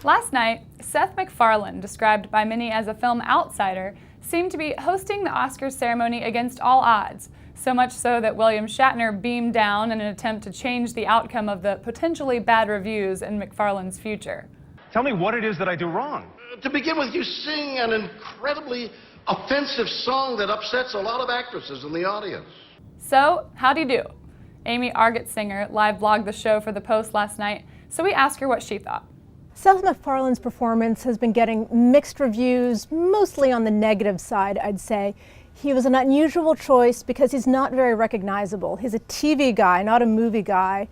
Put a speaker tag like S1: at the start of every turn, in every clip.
S1: Last night, Seth MacFarlane, described by many as a film outsider, seemed to be hosting the Oscars ceremony against all odds, so much so that William Shatner beamed down in an attempt to change the outcome of the potentially bad reviews in MacFarlane's future.
S2: Tell me what it is that I do wrong.
S3: To begin with, you sing an incredibly offensive song that upsets a lot of actresses in the audience.
S1: So, how'd he do? Amy Argett-Singer live blogged the show for The Post last night, so we asked her what she thought.
S4: Seth MacFarlane's performance has been getting mixed reviews, mostly on the negative side, I'd say. He was an unusual choice because he's not very recognizable. He's a TV guy, not a movie guy,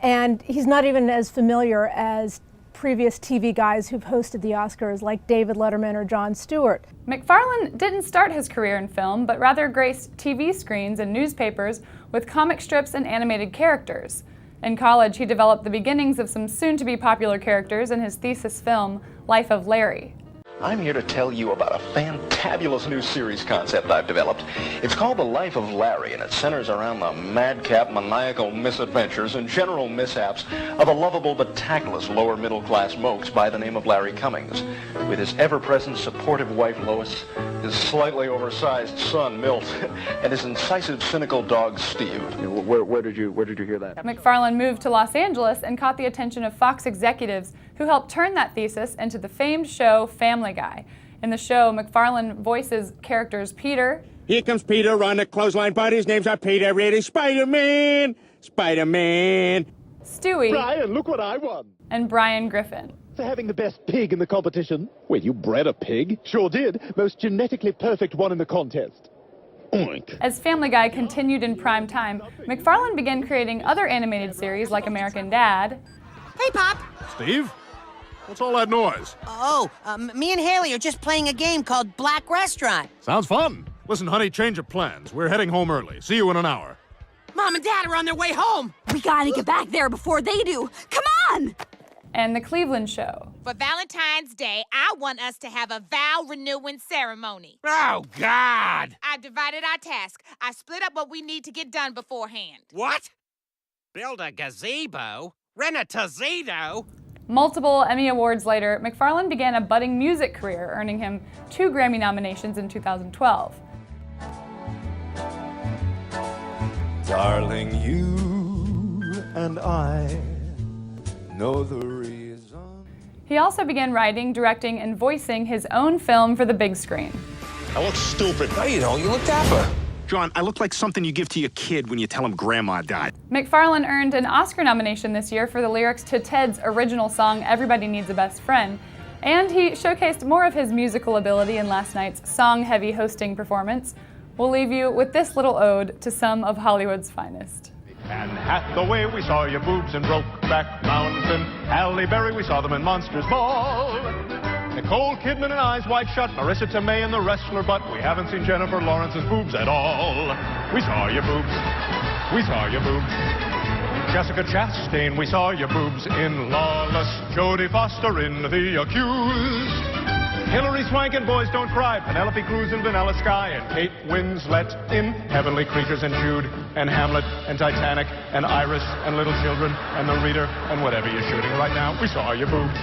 S4: and he's not even as familiar as previous TV guys who've hosted the Oscars, like David Letterman or Jon Stewart.
S1: MacFarlane didn't start his career in film, but rather graced TV screens and newspapers with comic strips and animated characters. In college, he developed the beginnings of some soon-to-be popular characters in his thesis film, Life of Larry.
S5: I'm here to tell you about a fantabulous new series concept I've developed. It's called The Life of Larry, and it centers around the madcap, maniacal misadventures and general mishaps of a lovable but tactless lower-middle-class mokes by the name of Larry Cummings, with his ever-present supportive wife Lois, his slightly oversized son Milt, and his incisive, cynical dog Steve.
S6: Where did you hear that?
S1: MacFarlane moved to Los Angeles and caught the attention of Fox executives who helped turn that thesis into the famed show Family Guy. In the show, MacFarlane voices characters Peter.
S7: Here comes Peter on the clothesline, buddy. His name's Peter. Ready? Spider-Man! Spider-Man!
S1: Stewie.
S6: Brian, look what I won.
S1: And Brian Griffin.
S6: For having the best pig in the competition. Wait, you bred a pig? Sure did. Most genetically perfect one in the contest. Oink.
S1: As Family Guy continued in prime time, MacFarlane began creating other animated series like American Dad.
S8: Hey, Pop.
S7: Steve? What's all that noise?
S8: Oh, me and Haley are just playing a game called Black Restaurant.
S7: Sounds fun. Listen, honey, change of plans. We're heading home early. See you in an hour.
S8: Mom and Dad are on their way home.
S9: We gotta get back there before they do. Come on!
S1: And The Cleveland Show.
S10: For Valentine's Day, I want us to have a vow renewing ceremony.
S7: Oh, God!
S10: I've divided our task. I split up what we need to get done beforehand.
S11: What? Build a gazebo? Rent a tuxedo?
S1: Multiple Emmy Awards later, MacFarlane began a budding music career, earning him 2 Grammy nominations in 2012.
S12: Darling, you and I know the reason.
S1: He also began writing, directing, and voicing his own film for the big screen.
S3: I look stupid.
S5: No, you don't. You look dapper.
S7: John, I look like something you give to your kid when you tell him Grandma died.
S1: MacFarlane earned an Oscar nomination this year for the lyrics to Ted's original song, Everybody Needs a Best Friend, and he showcased more of his musical ability in last night's song-heavy hosting performance. We'll leave you with this little ode to some of Hollywood's finest.
S2: Anne Hathaway, we saw your boobs in Brokeback Mountain. Halle Berry, we saw them in Monsters Ball. Nicole Kidman and Eyes Wide Shut, Marissa Tomei and The Wrestler, but we haven't seen Jennifer Lawrence's boobs at all. We saw your boobs. We saw your boobs. Jessica Chastain, we saw your boobs in Lawless. Jodie Foster in The Accused. Hilary Swank in Boys Don't Cry. Penelope Cruz in Vanilla Sky. And Kate Winslet in Heavenly Creatures and Jude and Hamlet and Titanic and Iris and Little Children and The Reader and whatever you're shooting right now. We saw your boobs.